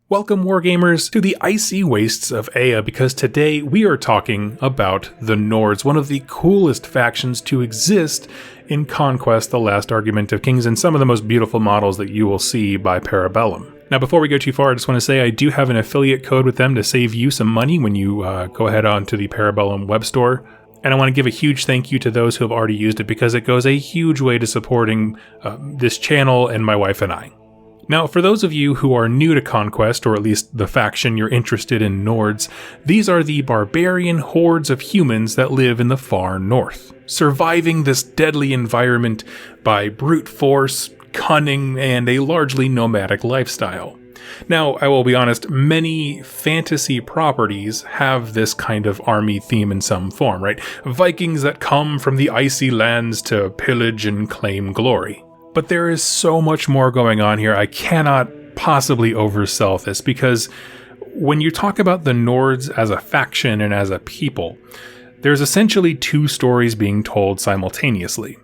Welcome, Wargamers, to the icy wastes of Ea, because today we are talking about the Nords, one of the coolest factions to exist in Conquest, the Last Argument of Kings, and some of the most beautiful models that you will see by Para Bellum. Now, before we go too far, I just want to say I do have an affiliate code with them to save you some money when you go ahead on to the Para Bellum web store. And I want to give a huge thank you to those who have already used it, because it goes a huge way to supporting this channel and my wife and I. Now, for those of you who are new to Conquest, or at least the faction you're interested in, Nords, these are the barbarian hordes of humans that live in the far north, surviving this deadly environment by brute force, cunning, and a largely nomadic lifestyle. Now, I will be honest, many fantasy properties have this kind of army theme in some form, right? Vikings that come from the icy lands to pillage and claim glory. But there is so much more going on here. I cannot possibly oversell this, because when you talk about the Nords as a faction and as a people, there's essentially two stories being told simultaneously.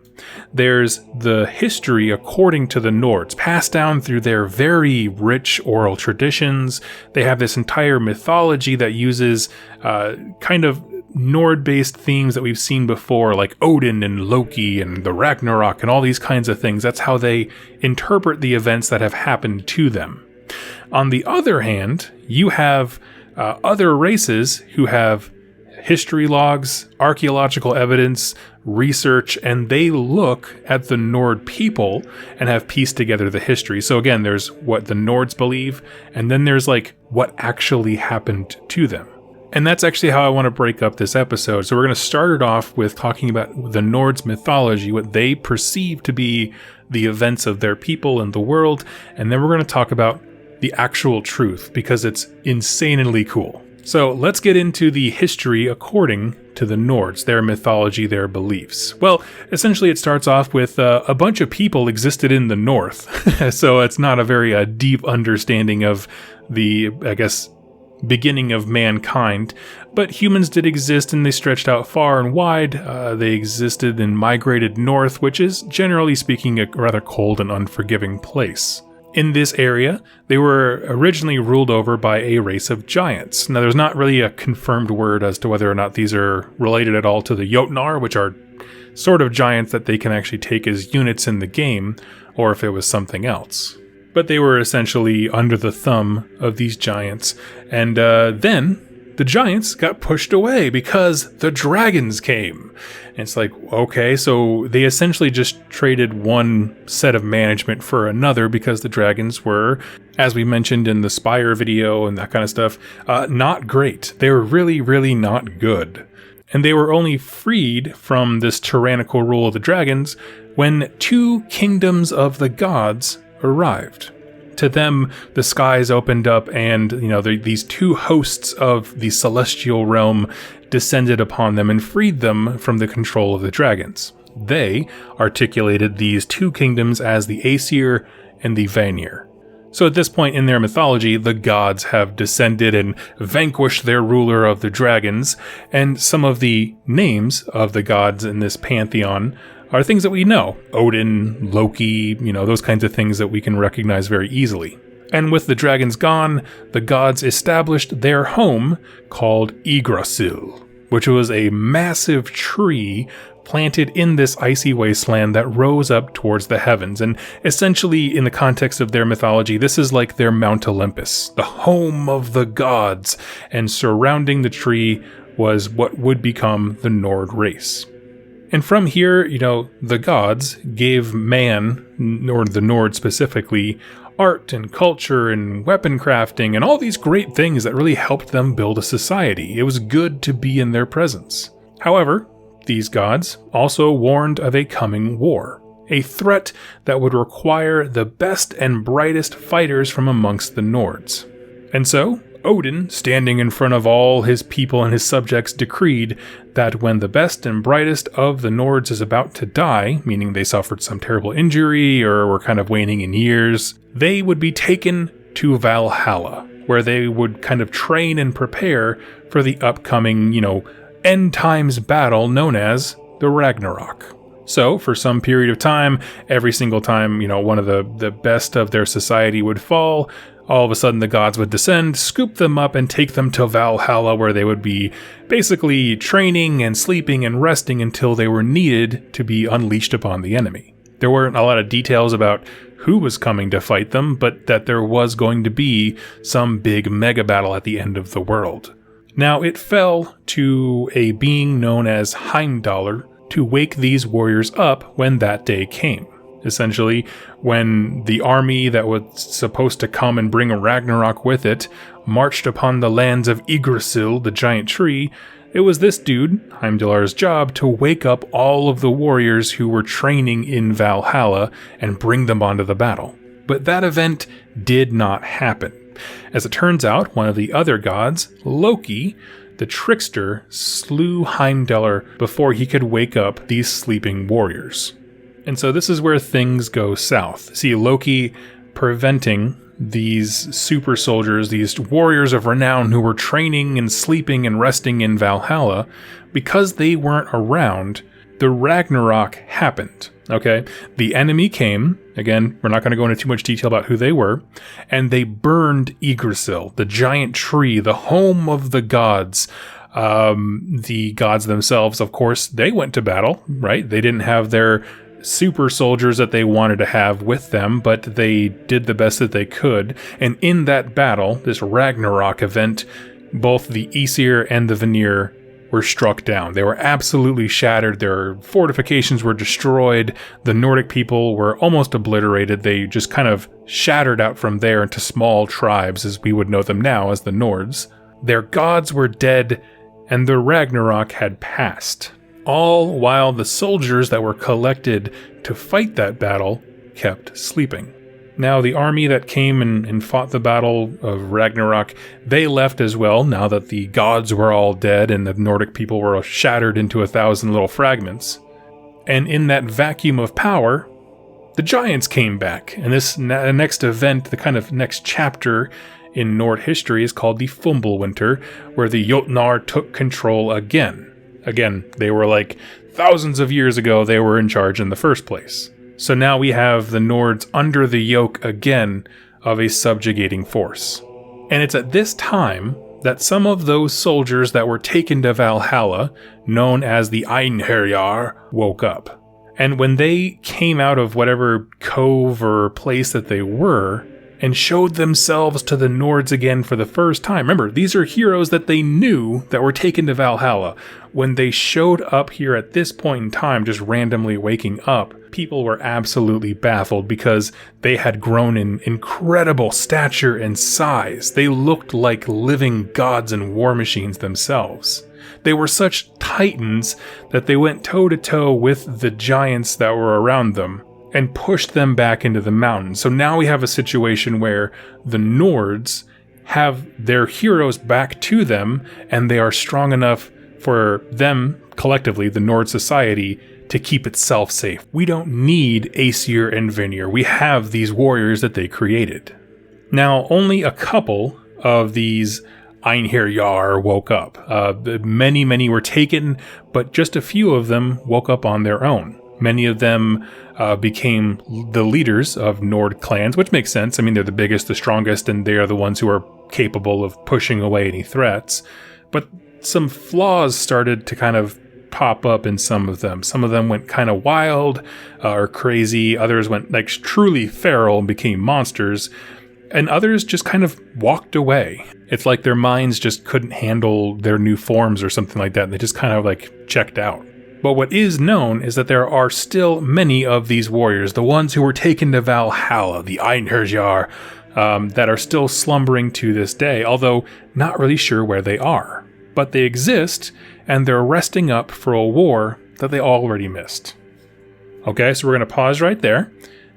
There's the history according to the Nords, passed down through their very rich oral traditions. They have this entire mythology that uses kind of Nord-based themes that we've seen before, like Odin and Loki and the Ragnarok and all these kinds of things. That's how they interpret the events that have happened to them. On the other hand, you have other races who have history logs, archaeological evidence, research, and they look at the Nord people and have pieced together the history. So again, there's what the Nords believe, and then there's like what actually happened to them. And that's actually how I want to break up this episode. So we're going to start it off with talking about the Nords mythology, what they perceive to be the events of their people and the world, and then we're going to talk about the actual truth, because it's insanely cool. So let's get into the history according to the Nords, their mythology, their beliefs. Well, essentially it starts off with a bunch of people existed in the north, so it's not a very deep understanding of the, I guess, beginning of mankind, but humans did exist and they stretched out far and wide. They existed and migrated north, which is generally speaking a rather cold and unforgiving place. In this area, they were originally ruled over by a race of giants. Now, there's not really a confirmed word as to whether or not these are related at all to the Jotnar, which are sort of giants that they can actually take as units in the game, or if it was something else. But they were essentially under the thumb of these giants. And then the giants got pushed away because the dragons came. And it's like, okay, so they essentially just traded one set of management for another, because the dragons were, as we mentioned in the Spire video and that kind of stuff, not great. They were really, really not good. And they were only freed from this tyrannical rule of the dragons when two kingdoms of the gods arrived. To them, the skies opened up, and these two hosts of the celestial realm descended upon them and freed them from the control of the dragons. They articulated these two kingdoms as the Aesir and the Vanir. So at this point in their mythology, the gods have descended and vanquished their ruler of the dragons, and some of the names of the gods in this pantheon are things that we know. Odin, Loki, those kinds of things that we can recognize very easily. And with the dragons gone, the gods established their home called Yggdrasil, which was a massive tree planted in this icy wasteland that rose up towards the heavens. And essentially, in the context of their mythology, this is like their Mount Olympus, the home of the gods, and surrounding the tree was what would become the Nord race. And from here, the gods gave man, or the Nord specifically, art and culture and weapon crafting and all these great things that really helped them build a society. It was good to be in their presence. However, these gods also warned of a coming war, a threat that would require the best and brightest fighters from amongst the Nords. And so, Odin, standing in front of all his people and his subjects, decreed that when the best and brightest of the Nords is about to die, meaning they suffered some terrible injury or were kind of waning in years, they would be taken to Valhalla, where they would kind of train and prepare for the upcoming, end times battle known as the Ragnarok. So, for some period of time, every single time, one of the best of their society would fall, all of a sudden the gods would descend, scoop them up, and take them to Valhalla, where they would be basically training and sleeping and resting until they were needed to be unleashed upon the enemy. There weren't a lot of details about who was coming to fight them, but that there was going to be some big mega battle at the end of the world. Now, it fell to a being known as Heimdallr to wake these warriors up when that day came. Essentially, when the army that was supposed to come and bring a Ragnarok with it marched upon the lands of Yggdrasil, the giant tree, it was this dude, Heimdallr's job, to wake up all of the warriors who were training in Valhalla and bring them onto the battle. But that event did not happen. As it turns out, one of the other gods, Loki, the trickster, slew Heimdallr before he could wake up these sleeping warriors. And so this is where things go south. See, Loki preventing these super soldiers, these warriors of renown who were training and sleeping and resting in Valhalla, because they weren't around, the Ragnarok happened. Okay? The enemy came, again, we're not going to go into too much detail about who they were, and they burned Yggdrasil, the giant tree, the home of the gods. The gods themselves, of course, they went to battle, right? They didn't have their super soldiers that they wanted to have with them, but they did the best that they could. And in that battle, this Ragnarok event, both the Aesir and the Vanir were struck down. They were absolutely shattered. Their fortifications were destroyed. The Nordic people were almost obliterated. They just kind of shattered out from there into small tribes, as we would know them now as the Nords. Their gods were dead, and the Ragnarok had passed. All while the soldiers that were collected to fight that battle kept sleeping. Now, the army that came and fought the battle of Ragnarok, they left as well, now that the gods were all dead and the Nordic people were shattered into 1,000 little fragments. And in that vacuum of power, the giants came back. And this next event, the kind of next chapter in Nord history, is called the Fimbulwinter, where the Jotnar took control again. Again, they were like thousands of years ago, they were in charge in the first place. So now we have the Nords under the yoke again of a subjugating force. And it's at this time that some of those soldiers that were taken to Valhalla, known as the Einherjar, woke up. And when they came out of whatever cove or place that they were, and showed themselves to the Nords again for the first time. Remember, these are heroes that they knew that were taken to Valhalla. When they showed up here at this point in time, just randomly waking up, people were absolutely baffled because they had grown in incredible stature and size. They looked like living gods and war machines themselves. They were such titans that they went toe-to-toe with the giants that were around them and pushed them back into the mountains. So now we have a situation where the Nords have their heroes back to them, and they are strong enough for them, collectively, the Nord society, to keep itself safe. We don't need Aesir and Vanir. We have these warriors that they created. Now, only a couple of these Einherjar woke up. Many were taken, but just a few of them woke up on their own. Many of them became the leaders of Nord clans, which makes sense. I mean, they're the biggest, the strongest, and they are the ones who are capable of pushing away any threats. But some flaws started to kind of pop up in some of them. Some of them went kind of wild or crazy. Others went like truly feral and became monsters. And others just kind of walked away. It's like their minds just couldn't handle their new forms or something like that. And they just kind of like checked out. But what is known is that there are still many of these warriors, the ones who were taken to Valhalla, the Einherjar, that are still slumbering to this day, although not really sure where they are. But they exist, and they're resting up for a war that they already missed. Okay, so we're going to pause right there.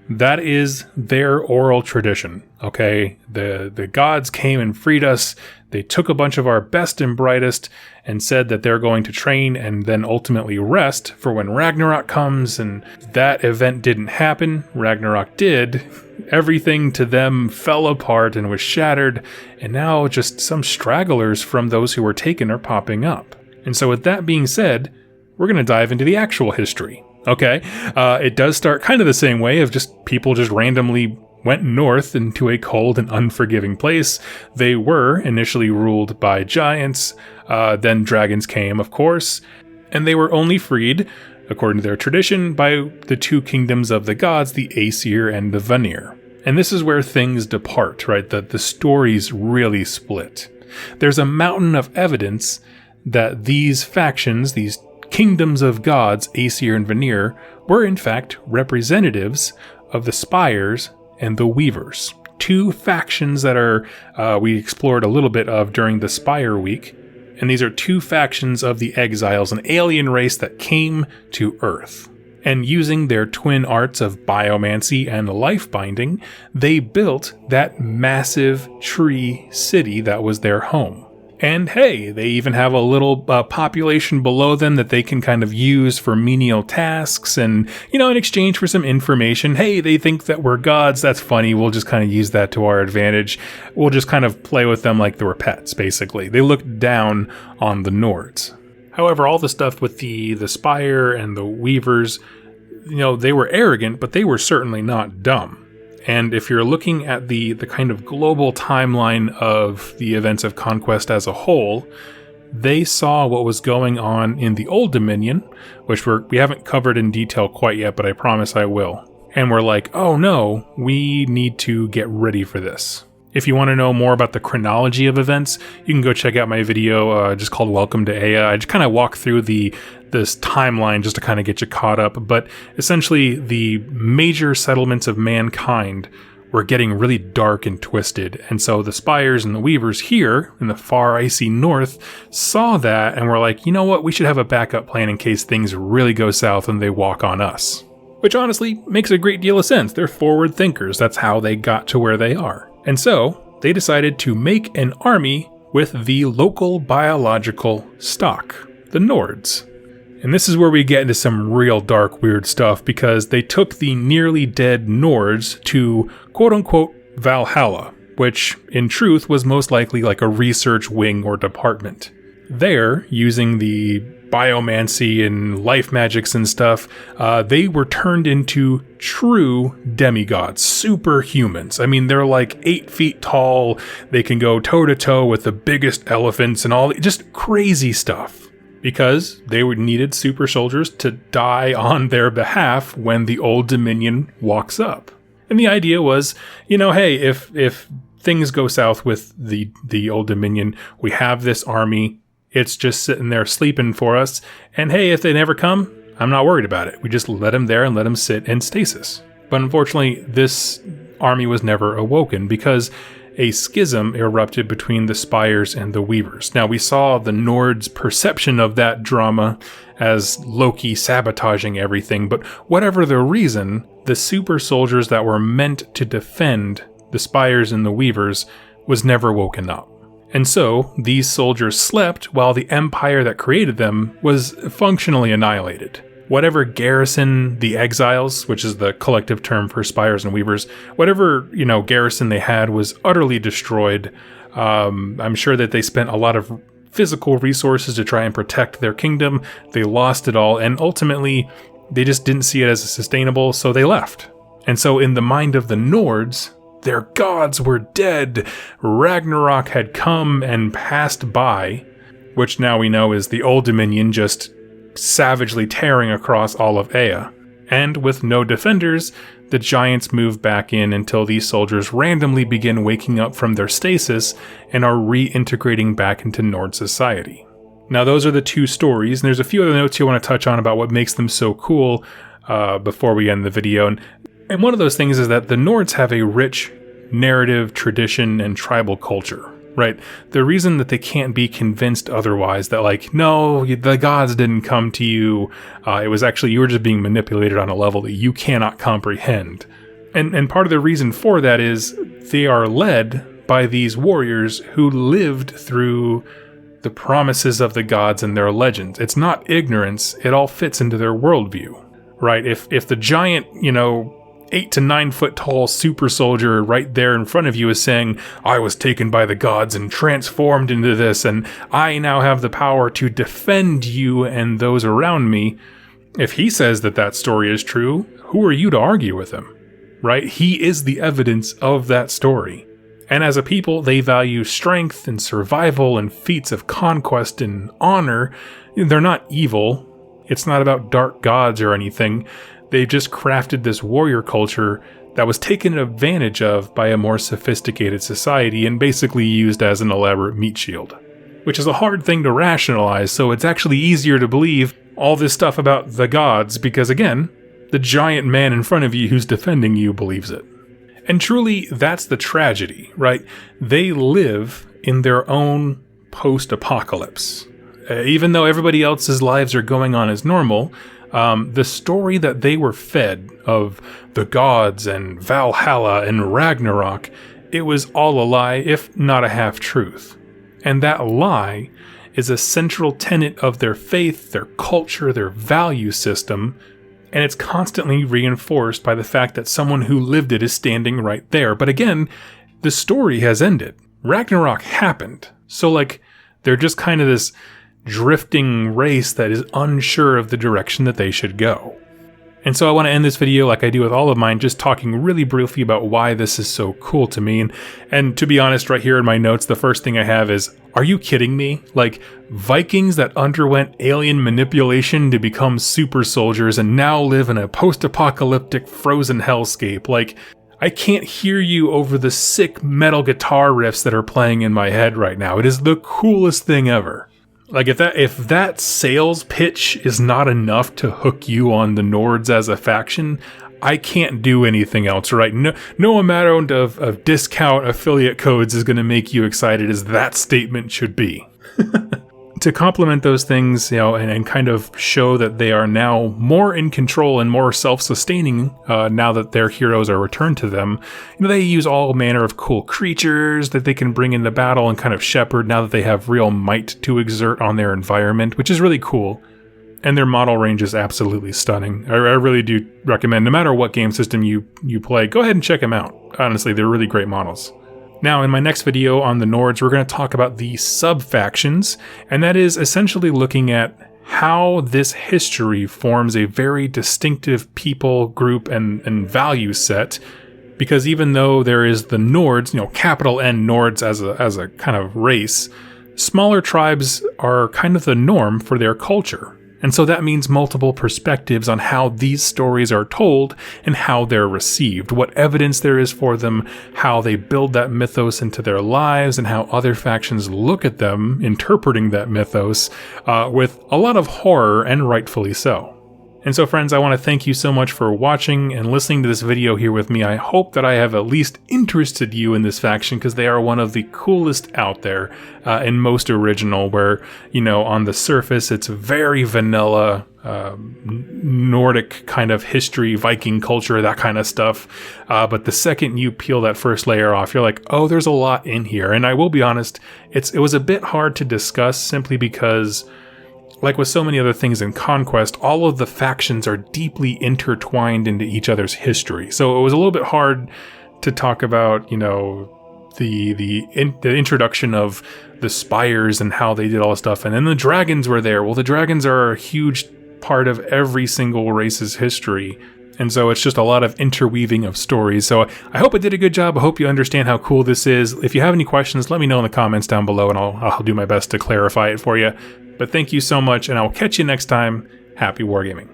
That is their oral tradition, okay? The gods came and freed us. They took a bunch of our best and brightest and said that they're going to train and then ultimately rest for when Ragnarok comes, and that event didn't happen. Ragnarok did. Everything to them fell apart and was shattered, and now just some stragglers from those who were taken are popping up. And so with that being said, we're going to dive into the actual history. Okay, it does start kind of the same way of just people just randomly went north into a cold and unforgiving place. They were initially ruled by giants, then dragons came, of course, and they were only freed, according to their tradition, by the two kingdoms of the gods, the Aesir and the Vanir. And this is where things depart, right? The stories really split. There's a mountain of evidence that these factions, these kingdoms of gods, Aesir and Vanir, were in fact representatives of the Spires and the Weavers. Two factions that we explored a little bit of during the Spire Week. And these are two factions of the Exiles, an alien race that came to Earth. And using their twin arts of biomancy and life binding, they built that massive tree city that was their home. And hey, they even have a little population below them that they can kind of use for menial tasks and, in exchange for some information. Hey, they think that we're gods. That's funny. We'll just kind of use that to our advantage. We'll just kind of play with them like they were pets, basically. They looked down on the Nords. However, all the stuff with the Spire and the Weavers, they were arrogant, but they were certainly not dumb. And if you're looking at the kind of global timeline of the events of Conquest as a whole, they saw what was going on in the Old Dominion, which we haven't covered in detail quite yet, but I promise I will. And we're like, oh no, we need to get ready for this. If you want to know more about the chronology of events, you can go check out my video just called Welcome to Ea. I just kind of walk through this timeline just to kind of get you caught up. But essentially, the major settlements of mankind were getting really dark and twisted. And so the Spires and the Weavers here in the far icy north saw that and were like, you know what, we should have a backup plan in case things really go south and they walk on us. Which honestly makes a great deal of sense. They're forward thinkers. That's how they got to where they are. And so they decided to make an army with the local biological stock, the Nords. And this is where we get into some real dark, weird stuff, because they took the nearly dead Nords to quote-unquote Valhalla, which in truth was most likely like a research wing or department. There, using the biomancy and life magics and stuff, they were turned into true demigods, superhumans. I mean, they're like 8 feet tall. They can go toe-to-toe with the biggest elephants and all, just crazy stuff. Because they needed super soldiers to die on their behalf when the Old Dominion walks up. And the idea was, hey, if things go south with the Old Dominion, we have this army. It's just sitting there sleeping for us. And hey, if they never come, I'm not worried about it. We just let them there and let them sit in stasis. But unfortunately, this army was never awoken because a schism erupted between the Spires and the Weavers. Now, we saw the Nords' perception of that drama as Loki sabotaging everything, but whatever the reason, the super soldiers that were meant to defend the Spires and the Weavers was never woken up. And so, these soldiers slept while the empire that created them was functionally annihilated. Whatever garrison the Exiles, which is the collective term for Spires and Weavers, whatever, garrison they had was utterly destroyed. I'm sure that they spent a lot of physical resources to try and protect their kingdom. They lost it all, and ultimately, they just didn't see it as sustainable, so they left. And so in the mind of the Nords, their gods were dead. Ragnarok had come and passed by, which now we know is the Old Dominion just savagely tearing across all of Ea. And with no defenders, the giants move back in until these soldiers randomly begin waking up from their stasis and are reintegrating back into Nord society. Now those are the two stories, and there's a few other notes you want to touch on about what makes them so cool before we end the video. And one of those things is that the Nords have a rich narrative, tradition, and tribal culture. Right. The reason that they can't be convinced otherwise that no, the gods didn't come to you. It was actually, you were just being manipulated on a level that you cannot comprehend. And part of the reason for that is they are led by these warriors who lived through the promises of the gods and their legends. It's not ignorance. It all fits into their worldview. Right. If the giant, 8 to 9 foot tall super soldier right there in front of you is saying, I was taken by the gods and transformed into this, and I now have the power to defend you and those around me. If he says that story is true, who are you to argue with him? right? He is the evidence of that story. And as a people, they value strength and survival and feats of conquest and honor. They're not evil. It's not about dark gods or anything. They've just crafted this warrior culture that was taken advantage of by a more sophisticated society and basically used as an elaborate meat shield. Which is a hard thing to rationalize, so it's actually easier to believe all this stuff about the gods because, again, the giant man in front of you who's defending you believes it. And truly, that's the tragedy, right? They live in their own post-apocalypse. Even though everybody else's lives are going on as normal, the story that they were fed of the gods and Valhalla and Ragnarok, it was all a lie, if not a half-truth. And that lie is a central tenet of their faith, their culture, their value system, and it's constantly reinforced by the fact that someone who lived it is standing right there. But again, the story has ended. Ragnarok happened. So, they're just kind of this drifting race that is unsure of the direction that they should go. And so I want to end this video like I do with all of mine, just talking really briefly about why this is so cool to me. And to be honest, right here in my notes, the first thing I have is, are you kidding me? Vikings that underwent alien manipulation to become super soldiers and now live in a post-apocalyptic frozen hellscape. I can't hear you over the sick metal guitar riffs that are playing in my head right now. It is the coolest thing ever. If that sales pitch is not enough to hook you on the Nords as a faction, I can't do anything else, right? No amount of discount affiliate codes is going to make you excited as that statement should be. To complement those things, and kind of show that they are now more in control and more self-sustaining now that their heroes are returned to them, they use all manner of cool creatures that they can bring into battle and kind of shepherd now that they have real might to exert on their environment, which is really cool. And their model range is absolutely stunning. I really do recommend, no matter what game system you play, go ahead and check them out. Honestly, they're really great models. Now, in my next video on the Nords, we're going to talk about the sub-factions, and that is essentially looking at how this history forms a very distinctive people, group, and value set, because even though there is the Nords, capital N Nords as a kind of race, smaller tribes are kind of the norm for their culture. And so that means multiple perspectives on how these stories are told and how they're received, what evidence there is for them, how they build that mythos into their lives, and how other factions look at them, interpreting that mythos with a lot of horror, and rightfully so. And so, friends, I want to thank you so much for watching and listening to this video here with me. I hope that I have at least interested you in this faction, because they are one of the coolest out there and most original, where, on the surface, it's very vanilla, Nordic kind of history, Viking culture, that kind of stuff. But the second you peel that first layer off, you're like, oh, there's a lot in here. And I will be honest, it was a bit hard to discuss simply because, like with so many other things in Conquest, all of the factions are deeply intertwined into each other's history. So it was a little bit hard to talk about, the introduction of the spires and how they did all this stuff. And then the dragons were there. Well, the dragons are a huge part of every single race's history. And so it's just a lot of interweaving of stories. So I hope I did a good job. I hope you understand how cool this is. If you have any questions, let me know in the comments down below, and I'll do my best to clarify it for you. But thank you so much, and I will catch you next time. Happy wargaming.